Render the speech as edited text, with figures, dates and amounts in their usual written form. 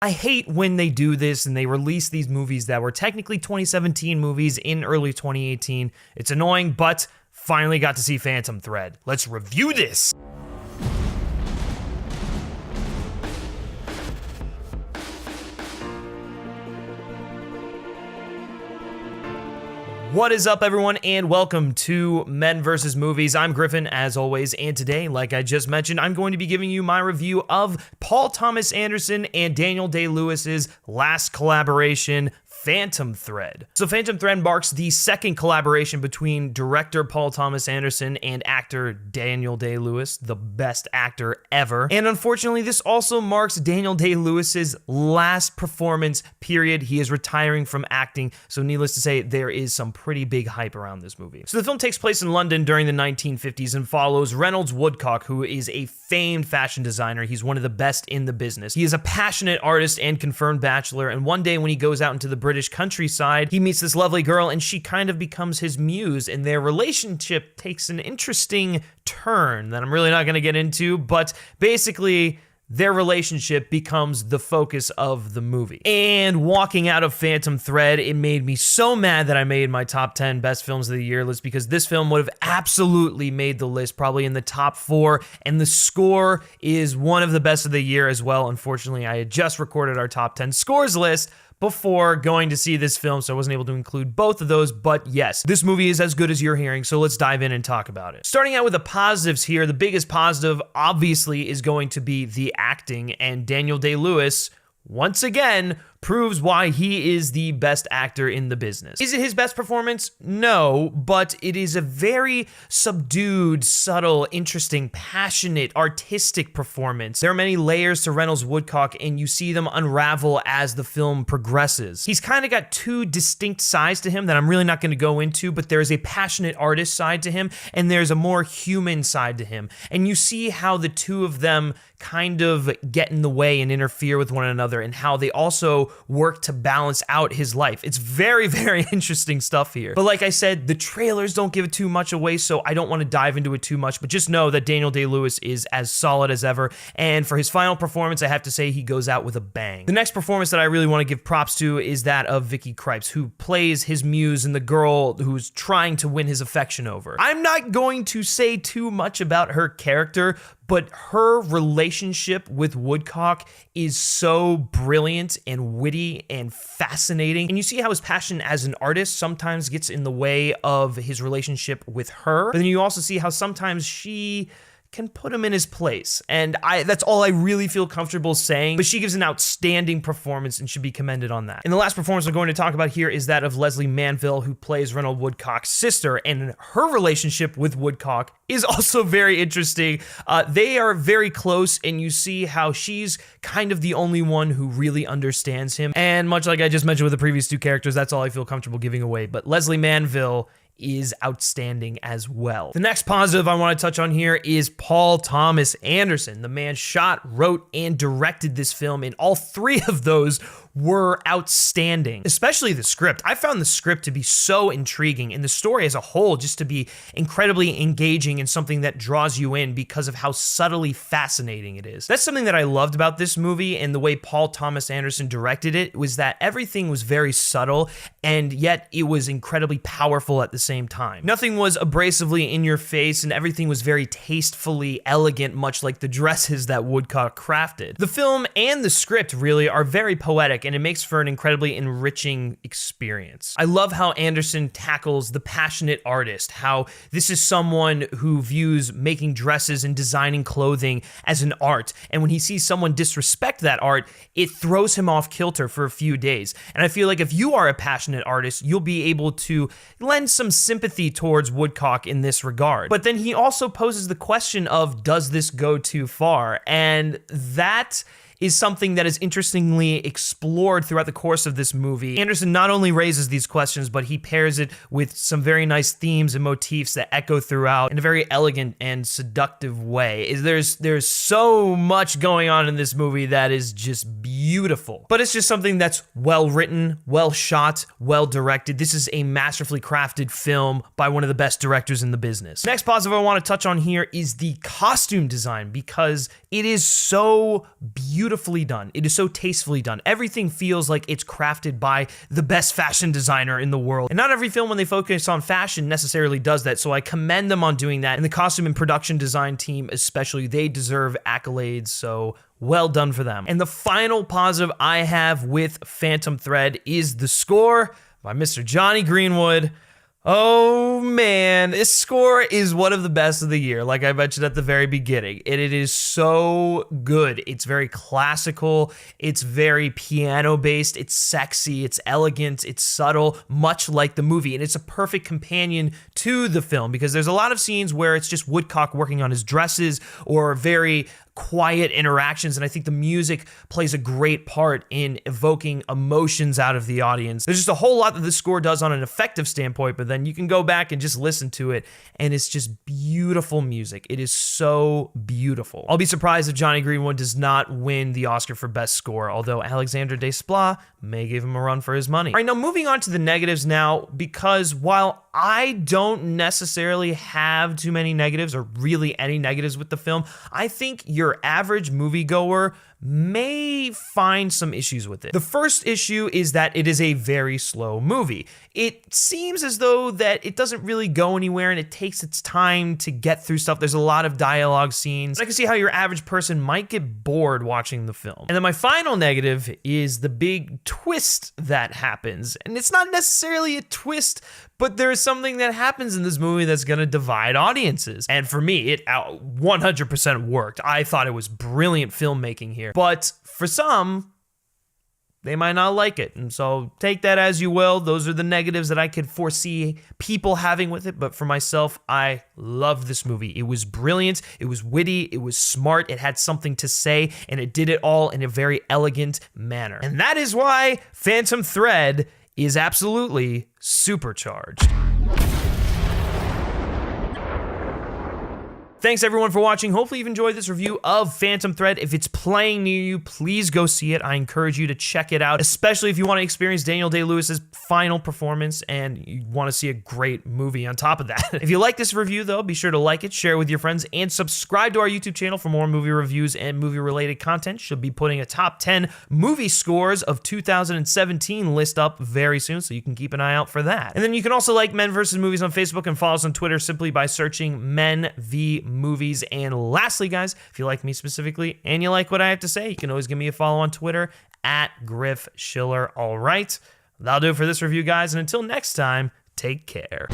I hate when they do this and they release these movies that were technically 2017 movies in early 2018. It's annoying, but finally got to see Phantom Thread. Let's review this. What is up, everyone, and welcome to Men vs. Movies. I'm Griffin, as always, and today, like I just mentioned, I'm going to be giving you my review of Paul Thomas Anderson and Daniel Day-Lewis's last collaboration, Phantom Thread. So Phantom Thread marks the second collaboration between director Paul Thomas Anderson and actor Daniel Day-Lewis, the best actor ever. And unfortunately, this also marks Daniel Day-Lewis's last performance period. He is retiring from acting, so needless to say, there is some pretty big hype around this movie. So the film takes place in London during the 1950s and follows Reynolds Woodcock, who is a famed fashion designer. He's one of the best in the business. He is a passionate artist and confirmed bachelor, and one day when he goes out into the British countryside, he meets this lovely girl and she kind of becomes his muse, and their relationship takes an interesting turn that I'm really not going to get into, but basically their relationship becomes the focus of the movie. And walking out of Phantom Thread, it made me so mad that I made my top 10 best films of the year list, because this film would have absolutely made the list, probably in the top 4, and the score is one of the best of the year as well. Unfortunately, I had just recorded our top 10 scores list before going to see this film, so I wasn't able to include both of those, but yes, this movie is as good as you're hearing, so let's dive in and talk about it. Starting out with the positives here, the biggest positive obviously is going to be the acting, and Daniel Day-Lewis, once again, proves why he is the best actor in the business. Is it his best performance? No, but it is a very subdued, subtle, interesting, passionate, artistic performance. There are many layers to Reynolds Woodcock, and you see them unravel as the film progresses. He's kind of got two distinct sides to him that I'm really not going to go into, but there is a passionate artist side to him, and there's a more human side to him. And you see how the two of them kind of get in the way and interfere with one another, and how they also work to balance out his life. It's very, very interesting stuff here. But like I said, the trailers don't give it too much away, so I don't want to dive into it too much, but just know that Daniel Day-Lewis is as solid as ever, and for his final performance, I have to say he goes out with a bang. The next performance that I really want to give props to is that of Vicky Krieps, who plays his muse and the girl who's trying to win his affection over. I'm not going to say too much about her character, but her relationship with Woodcock is so brilliant and witty and fascinating. And you see how his passion as an artist sometimes gets in the way of his relationship with her. But then you also see how sometimes she can put him in his place. And that's all I really feel comfortable saying, but she gives an outstanding performance and should be commended on that. And the last performance we're going to talk about here is that of Leslie Manville, who plays Reynolds Woodcock's sister, and her relationship with Woodcock is also very interesting. They are very close, and you see how she's kind of the only one who really understands him. And much like I just mentioned with the previous two characters, that's all I feel comfortable giving away. But Leslie Manville is outstanding as well. The next positive I want to touch on here is Paul Thomas Anderson. The man shot, wrote, and directed this film, and all three of those were outstanding, especially the script. I found the script to be so intriguing, and the story as a whole just to be incredibly engaging and something that draws you in because of how subtly fascinating it is. That's something that I loved about this movie, and the way Paul Thomas Anderson directed it was that everything was very subtle, and yet it was incredibly powerful at the same time. Nothing was abrasively in your face, and everything was very tastefully elegant, much like the dresses that Woodcock crafted. The film and the script really are very poetic, and it makes for an incredibly enriching experience. I love how Anderson tackles the passionate artist, how this is someone who views making dresses and designing clothing as an art, and when he sees someone disrespect that art, it throws him off kilter for a few days. And I feel like if you are a passionate artist, you'll be able to lend some sympathy towards Woodcock in this regard. But then he also poses the question of, does this go too far? And that is something that is interestingly explored throughout the course of this movie. Anderson not only raises these questions, but he pairs it with some very nice themes and motifs that echo throughout in a very elegant and seductive way. There's so much going on in this movie that is just beautiful. But it's just something that's well written, well shot, well directed. This is a masterfully crafted film by one of the best directors in the business. Next positive I want to touch on here is the costume design, because it is so beautiful beautifully done. It is so tastefully done. Everything feels like it's crafted by the best fashion designer in the world. And not every film, when they focus on fashion, necessarily does that, so I commend them on doing that. And the costume and production design team especially, they deserve accolades, so well done for them. And the final positive I have with Phantom Thread is the score by Mr. Johnny Greenwood. Oh man, this score is one of the best of the year, like I mentioned at the very beginning. And it is so good. It's very classical, it's very piano-based, it's sexy, it's elegant, it's subtle, much like the movie. And it's a perfect companion to the film because there's a lot of scenes where it's just Woodcock working on his dresses or very quiet interactions, and I think the music plays a great part in evoking emotions out of the audience. There's just a whole lot that the score does on an effective standpoint, but then you can go back and just listen to it, and it's just beautiful music. It is so beautiful. I'll be surprised if Johnny Greenwood does not win the Oscar for Best Score, although Alexandre Desplat may give him a run for his money. All right, now moving on to the negatives now, because while I don't necessarily have too many negatives or really any negatives with the film, I think your average moviegoer may find some issues with it. The first issue is that it is a very slow movie. It seems as though that it doesn't really go anywhere and it takes its time to get through stuff. There's a lot of dialogue scenes. I can see how your average person might get bored watching the film. And then my final negative is the big twist that happens. And it's not necessarily a twist, but there is something that happens in this movie that's going to divide audiences. And for me, it 100% worked. I thought it was brilliant filmmaking here. But for some, they might not like it. And so take that as you will. Those are the negatives that I could foresee people having with it. But for myself, I love this movie. It was brilliant. It was witty. It was smart. It had something to say. And it did it all in a very elegant manner. And that is why Phantom Thread is absolutely supercharged. Thanks everyone for watching. Hopefully you've enjoyed this review of Phantom Thread. If it's playing near you, please go see it. I encourage you to check it out, especially if you want to experience Daniel Day-Lewis's final performance and you want to see a great movie on top of that. If you like this review though, be sure to like it, share it with your friends, and subscribe to our YouTube channel for more movie reviews and movie-related content. Should be putting a top 10 movie scores of 2017 list up very soon, so you can keep an eye out for that. And then you can also like Men vs. Movies on Facebook and follow us on Twitter simply by searching Men v. Movies. And lastly, guys, if you like me specifically and you like what I have to say, you can always give me a follow on Twitter at Griff Schiller. All right, that'll do it for this review, guys. And until next time, take care.